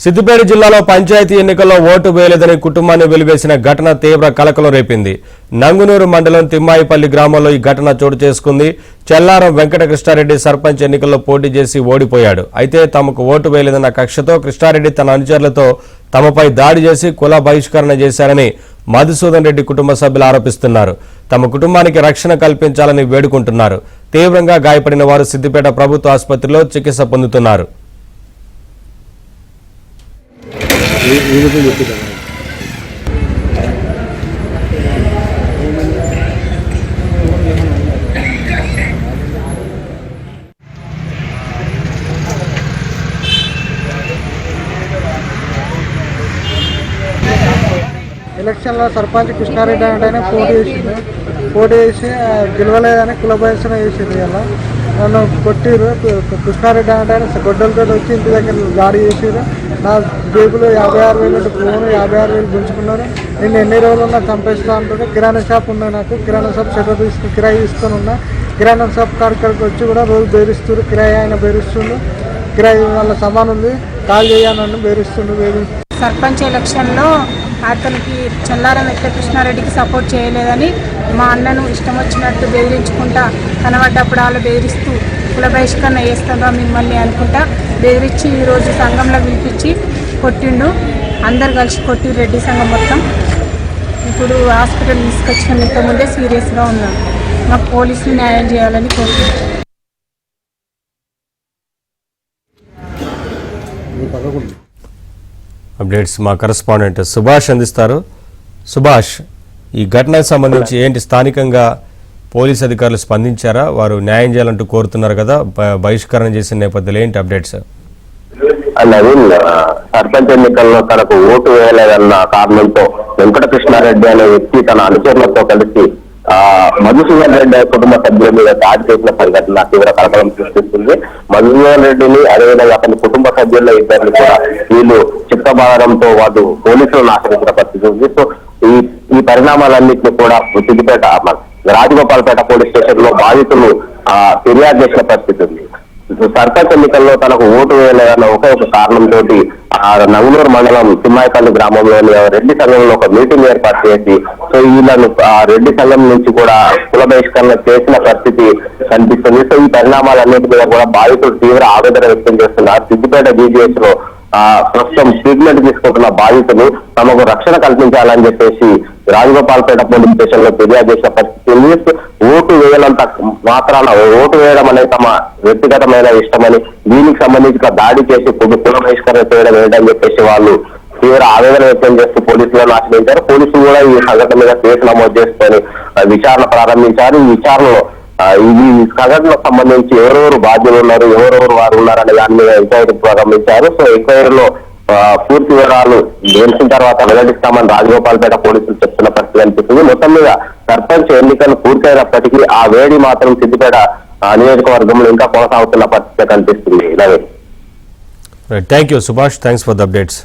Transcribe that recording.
సిద్దిపేట జిల్లాలో పంచాయతీ ఎన్నికల్లో ఓటు వేయలేదని కుటుంబాన్ని వెలివేసిన ఘటన తీవ్ర కలకలం రేపింది. నంగునూరు మండలం తిమ్మాయిపల్లి గ్రామంలో ఈ ఘటన చోటు చేసుకుంది. చెల్లారం వెంకటకృష్ణారెడ్డి సర్పంచ్ ఎన్నికల్లో పోటీ చేసి ఓడిపోయాడు. అయితే తమకు ఓటు వేయలేదన్న కక్షతో కృష్ణారెడ్డి తన అనుచరులతో తమపై దాడి చేసి కుల బహిష్కరణ చేశారని మధుసూదన్ రెడ్డి కుటుంబ సభ్యులు ఆరోపిస్తున్నారు. తమ కుటుంబానికి రక్షణ కల్పించాలని వేడుకుంటున్నారు. తీవ్రంగా గాయపడిన వారు సిద్దిపేట ప్రభుత్వ ఆసుపత్రిలో చికిత్స పొందుతున్నారు. ఎలక్షన్లో సర్పంచ్ కృష్ణారెడ్డి అంటే పోటీ చేసి గెలవలేదని కుల బహిష్కరణ చేసింది. ఇలా నన్ను కొట్టిరు. కృష్ణారెడ్డి అంటే గొడ్డలతో వచ్చి ఇంటి దగ్గర దాడి చేసిరు. నా జేబులో 56,000 ఫోను 56,000 గుంజుకున్నారు. నేను ఎన్ని రోజులున్నా చంపేస్తా అంటున్నా. కిరాణా షాప్ ఉన్నా, నాకు కిరాణా షాప్ షటర్ కిరాయి తీసుకొని ఉన్నా. కిరాణా షాప్ కాడికి వచ్చి కూడా రోజు బెదిరిస్తున్నారు. కిరాయి ఆయన బెదిరిస్తుండు. కిరాయి వాళ్ళ సమానం ఉంది, కాల్ చేయాలని బెదిరిస్తుండు. సర్పంచ్ ఎలక్షన్లో అతనికి చెల్లారం వెంకటకృష్ణారెడ్డికి సపోర్ట్ చేయలేదని మా అన్నను ఇష్టం వచ్చినట్టు బెదిరించుకుంటా కనబడ్డప్పుడు వాళ్ళు బెదిరిస్తూ కుల బహిష్కరణ చేస్తారా మిమ్మల్ని అనుకుంటా బెదిరించి ఈరోజు సంఘంలో పిలిపించి కొట్టిండు. అందరు కలిసి కొట్టి రెడ్డి సంఘం మొత్తం ఇప్పుడు హాస్పిటల్ తీసుకొచ్చిన ఇంతకుముందే సీరియస్గా ఉన్నాను. మాకు పోలీసులు న్యాయం చేయాలని కోరుకుంటున్నాను. అప్డేట్స్ మా కరెస్పాండెంట్ సుభాష్ అందిస్తారు. సుభాష్, ఈ ఘటనకు సంబంధించి ఏంటి, స్థానికంగా పోలీస్ అధికారులు స్పందించారా? వారు న్యాయం చేయాలంటూ కోరుతున్నారు కదా, బహిష్కరణ చేసిన నేపథ్యంలో ఏంటి అప్డేట్స్? నవీన్ సర్పంచ్ ఎన్నికల్లో తనకు ఓటు వేయలేదన్న కారణంతో వెంకటకృష్ణారెడ్డి అనే వ్యక్తి తన అనుచరులతో కలిసి మధుసూదన్ రెడ్డి కుటుంబ సభ్యుల మీద దాడి చేసిన సంఘటన తీవ్ర కలకలం సృష్టిస్తుంది. మధుసూదన్ రెడ్డిని అదేవిధంగా అతని కుటుంబ సభ్యుల ఇద్దరిని కూడా వీళ్ళు చిత్తబాధంతో వాళ్ళు పోలీసులను ఆశ్రయించిన పరిస్థితి ఉంది. సో ఈ పరిణామాలన్నింటినీ కూడా సిద్దిపేట రాజగోపాల్పేట పోలీస్ స్టేషన్ లో బాధితులు ఫిర్యాదు చేసిన పరిస్థితి ఉంది. సర్పంచ్ ఎన్నికల్లో తనకు ఓటు వేయలేదన్న ఒకే ఒక కారణంతో నంగునూరు మండలం తిమ్మాయిపల్లి గ్రామంలోని రెడ్డి సంఘంలో ఒక మీటింగ్ ఏర్పాటు చేసి సో వీళ్ళను రెడ్డి సంఘం నుంచి కూడా కుల బహిష్కరణ చేసిన పరిస్థితి కనిపిస్తుంది. సో ఈ పరిణామాలన్నిటి మీద కూడా బాధితులు తీవ్ర ఆవేదన వ్యక్తం చేస్తున్నారు. సిద్దిపేట జీజీహెచ్ లో ప్రస్తుతం ట్రీట్మెంట్ తీసుకుంటున్న బాధితులు తమకు రక్షణ కల్పించాలని చెప్పేసి రాజగోపాల్పేట పోలీస్ స్టేషన్ లో ఫిర్యాదు చేసిన పరిస్థితి ఉంది. ఓటు వేయనంత మాత్రాన ఓటు వేయడం అనేది తమ వ్యక్తిగతమైన ఇష్టమని దీనికి సంబంధించి దాడి చేసి కుల బహిష్కరణ చేయడం ఏంటని చెప్పేసి వాళ్ళు తీవ్ర ఆవేదన వ్యక్తం చేస్తూ పోలీసులను ఆశ్రయించారు. పోలీసులు కూడా ఈ సంఘటన మీద కేసు నమోదు చేసుకొని విచారణ ప్రారంభించారు. ఈ విచారణలో ఈ సంఘటనకు సంబంధించి ఎవరెవరు బాధ్యులు ఉన్నారు, ఎవరెవరు వారు ఉన్నారనే దాని మీద ఎంక్వైరీ ప్రారంభించారు. సో ఎంక్వైరీలో పూర్తి వివరాలు తెలిసిన తర్వాత వెల్లడిస్తామని రాజగోపాల్పేట పోలీసులు చెప్తున్న పరిస్థితి అనిపిస్తుంది. మొత్తం మీద సర్పంచ్ ఎన్నికలు పూర్తయినప్పటికీ ఆ వేడి మాత్రం సిద్దిపేట నియోజకవర్గంలో ఇంకా కొనసాగుతున్న పరిస్థితి కనిపిస్తుంది. Thank you Subhash, thanks for the updates.